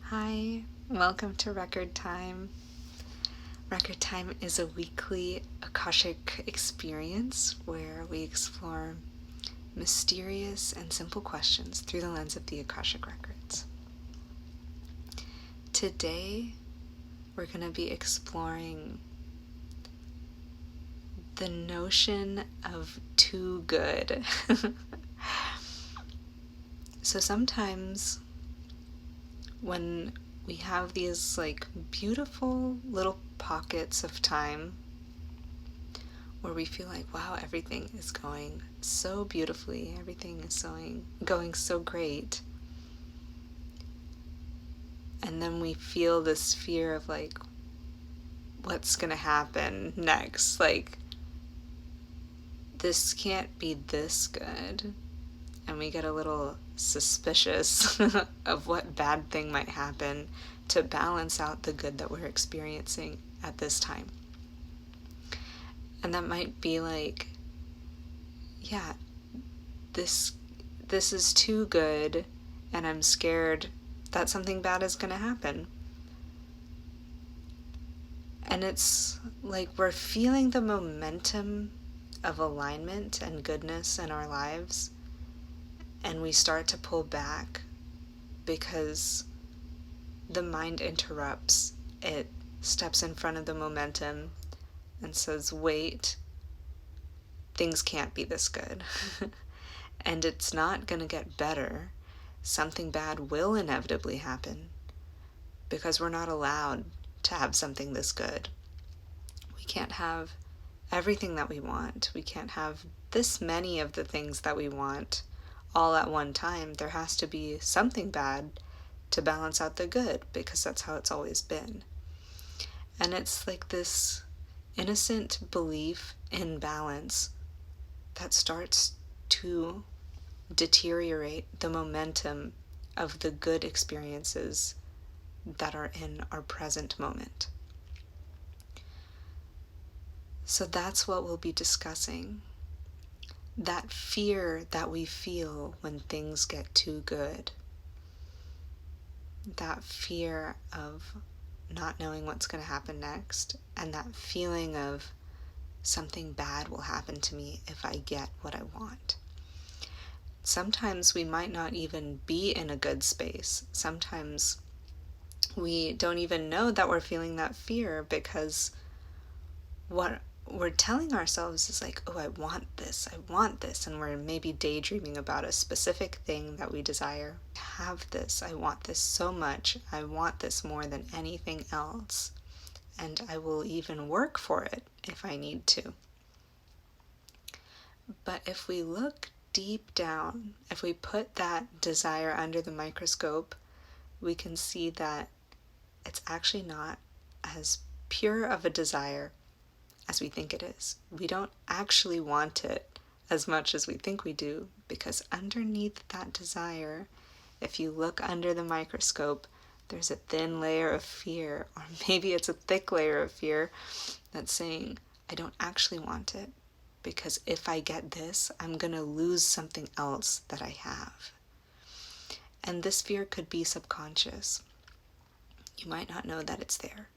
Hi, welcome to Record Time. Record Time is a weekly Akashic experience where we explore mysterious and simple questions through the lens of the Akashic Records. Today, we're going to be exploring the notion of too good. So sometimes when we have these beautiful little pockets of time where we feel like, wow, everything is going so beautifully, everything is going so great, and then we feel this fear of what's gonna happen next, this can't be this good, and we get a little suspicious of what bad thing might happen to balance out the good that we're experiencing at this time. And that might be yeah, this is too good, and I'm scared that something bad is going to happen. And it's like we're feeling the momentum of alignment and goodness in our lives, and we start to pull back because the mind interrupts. It steps in front of the momentum and says, wait, things can't be this good. And it's not going to get better. Something bad will inevitably happen because we're not allowed to have something this good. We can't have everything that we want. We can't have this many of the things that we want all at one time. There has to be something bad to balance out the good, because that's how it's always been. And it's like this innocent belief in balance that starts to deteriorate the momentum of the good experiences that are in our present moment. So that's what we'll be discussing. That fear that we feel when things get too good. That fear of not knowing what's going to happen next, and that feeling of something bad will happen to me if I get what I want. Sometimes we might not even be in a good space. Sometimes we don't even know that we're feeling that fear, because what we're telling ourselves is oh, I want this, and we're maybe daydreaming about a specific thing that we desire. Have this, I want this so much, I want this more than anything else, and I will even work for it if I need to. But if we look deep down, if we put that desire under the microscope, we can see that it's actually not as pure of a desire as we think it is. We don't actually want it as much as we think we do, because underneath that desire, if you look under the microscope, there's a thin layer of fear, or maybe it's a thick layer of fear that's saying, I don't actually want it, because if I get this, I'm going to lose something else that I have. And this fear could be subconscious. You might not know that it's there.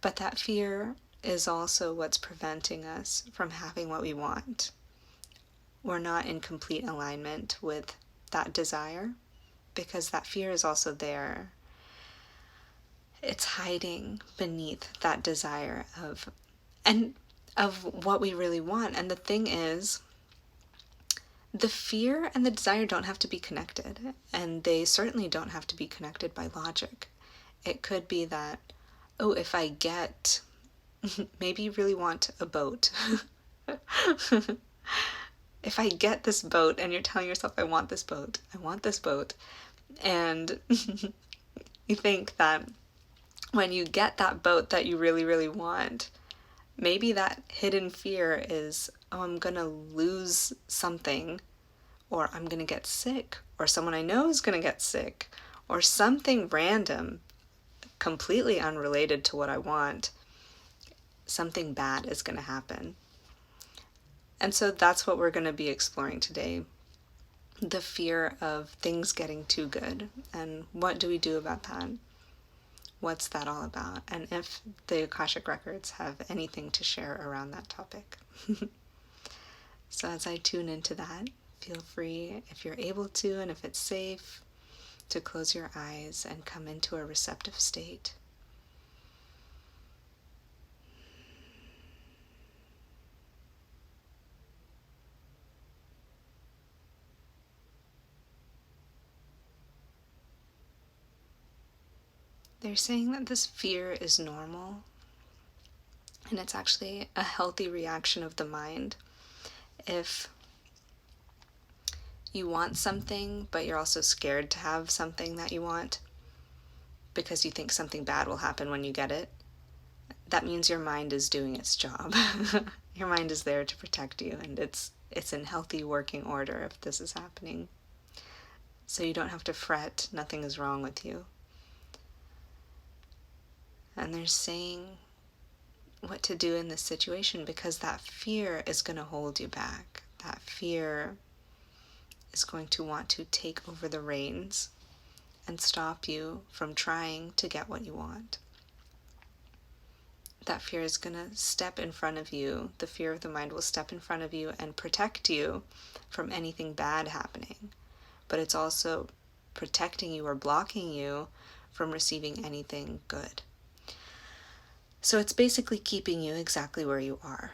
But that fear is also what's preventing us from having what we want. We're not in complete alignment with that desire, because that fear is also there. It's hiding beneath that desire of what we really want. And the thing is, the fear and the desire don't have to be connected, and they certainly don't have to be connected by logic. It could be that, oh, if I get, maybe you really want a boat. If I get this boat, and you're telling yourself, I want this boat, and you think that when you get that boat that you really, really want, maybe that hidden fear is, oh, I'm going to lose something, or I'm going to get sick, or someone I know is going to get sick, or something random, completely unrelated to what I want. Something bad is going to happen. And so that's what we're going to be exploring today. the fear of things getting too good. And what do we do about that? What's that all about? And if the Akashic Records have anything to share around that topic. So as I tune into that, feel free, if you're able to and if it's safe, to close your eyes and come into a receptive state. They're saying that this fear is normal, and it's actually a healthy reaction of the mind. If you want something, but you're also scared to have something that you want because you think something bad will happen when you get it, that means your mind is doing its job. Your mind is there to protect you, and it's in healthy working order if this is happening. So you don't have to fret, nothing is wrong with you. And they're saying what to do in this situation, because that fear is going to hold you back. That fear is going to want to take over the reins and stop you from trying to get what you want. That fear is going to step in front of you. The fear of the mind will step in front of you and protect you from anything bad happening. But it's also protecting you or blocking you from receiving anything good. So it's basically keeping you exactly where you are.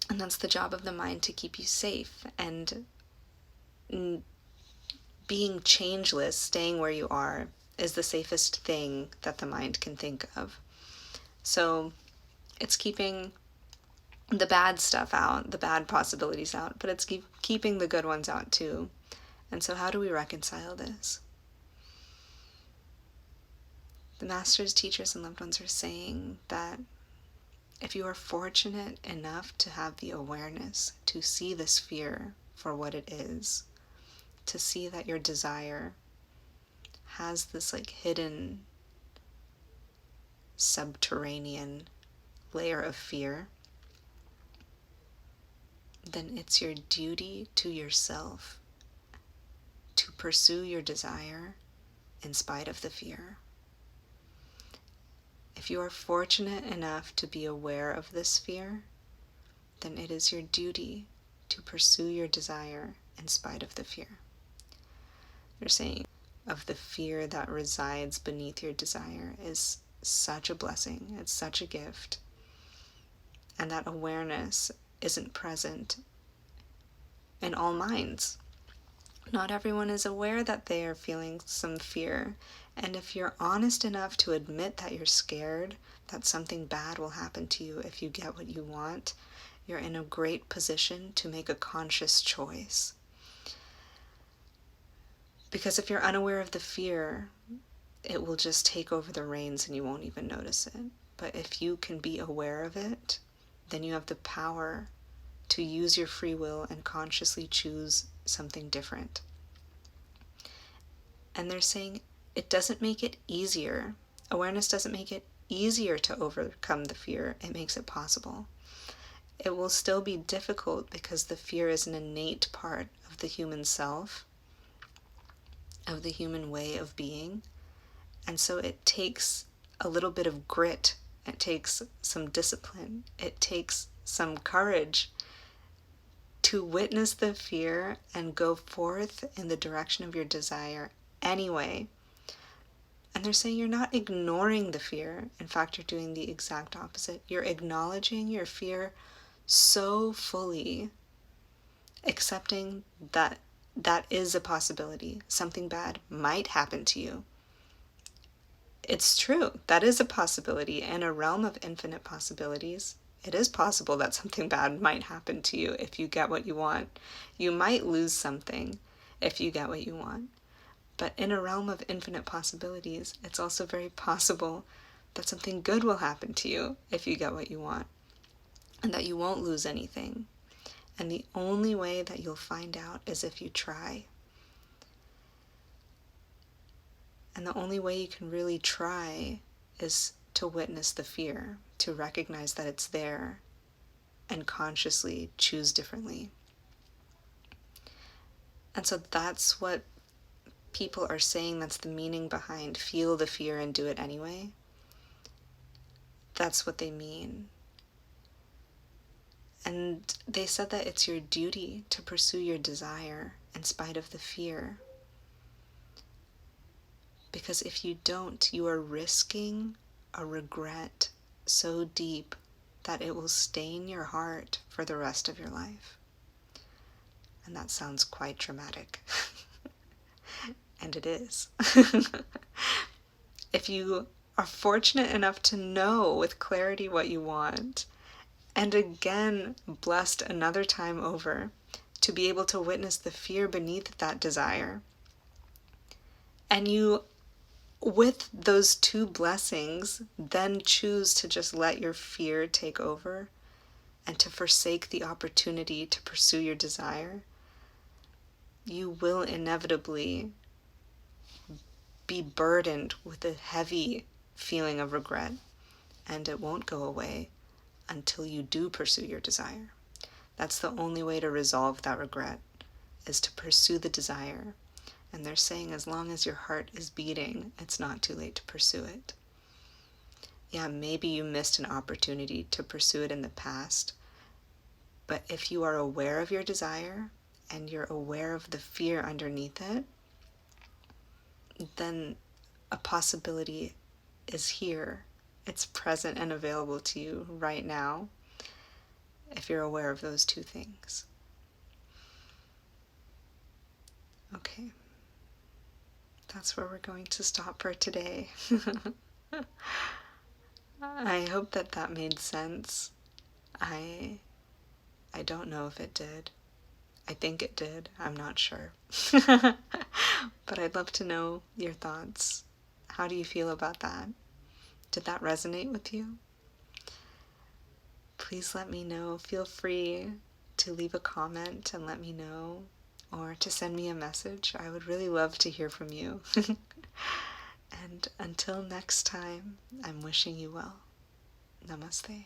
And that's the job of the mind, to keep you safe. And being changeless, staying where you are, is the safest thing that the mind can think of. So it's keeping the bad stuff out, the bad possibilities out, but it's keeping the good ones out too. And so how do we reconcile this? The masters, teachers, and loved ones are saying that if you are fortunate enough to have the awareness to see this fear for what it is, to see that your desire has this hidden subterranean layer of fear, then it's your duty to yourself to pursue your desire in spite of the fear. If you are fortunate enough to be aware of this fear, then it is your duty to pursue your desire in spite of the fear. They're saying of the fear that resides beneath your desire is such a blessing, it's such a gift, and that awareness isn't present in all minds. Not everyone is aware that they are feeling some fear, and if you're honest enough to admit that you're scared, that something bad will happen to you if you get what you want, you're in a great position to make a conscious choice. Because if you're unaware of the fear, it will just take over the reins and you won't even notice it. But if you can be aware of it, then you have the power to use your free will and consciously choose something different. And they're saying it doesn't make it easier. Awareness doesn't make it easier to overcome the fear. It makes it possible. It will still be difficult because the fear is an innate part of the human self, of the human way of being. And so it takes a little bit of grit. It takes some discipline. It takes some courage to witness the fear and go forth in the direction of your desire anyway. And they're saying you're not ignoring the fear. In fact, you're doing the exact opposite. You're acknowledging your fear so fully, accepting that that is a possibility. Something bad might happen to you. It's true. That is a possibility. In a realm of infinite possibilities, it is possible that something bad might happen to you if you get what you want. You might lose something if you get what you want. But in a realm of infinite possibilities, it's also very possible that something good will happen to you if you get what you want, and that you won't lose anything. And the only way that you'll find out is if you try. And the only way you can really try is to witness the fear, to recognize that it's there, and consciously choose differently. And so that's what people are saying, that's the meaning behind feel the fear and do it anyway. That's what they mean. And they said that it's your duty to pursue your desire in spite of the fear. Because if you don't, you are risking a regret so deep that it will stain your heart for the rest of your life. And that sounds quite dramatic. And it is. If you are fortunate enough to know with clarity what you want, and again blessed another time over to be able to witness the fear beneath that desire, and you, with those two blessings, then choose to just let your fear take over and to forsake the opportunity to pursue your desire, you will inevitably be burdened with a heavy feeling of regret, and it won't go away until you do pursue your desire. That's the only way to resolve that regret, is to pursue the desire. And they're saying as long as your heart is beating, it's not too late to pursue it. Yeah, maybe you missed an opportunity to pursue it in the past, but if you are aware of your desire and you're aware of the fear underneath it, then a possibility is here. It's present and available to you right now if you're aware of those two things. Okay, that's where we're going to stop for today. I hope that that made sense. I don't know if it did. I think it did. I'm not sure. But I'd love to know your thoughts. How do you feel about that? Did that resonate with you? Please let me know. Feel free to leave a comment and let me know, or to send me a message. I would really love to hear from you. And until next time, I'm wishing you well. Namaste.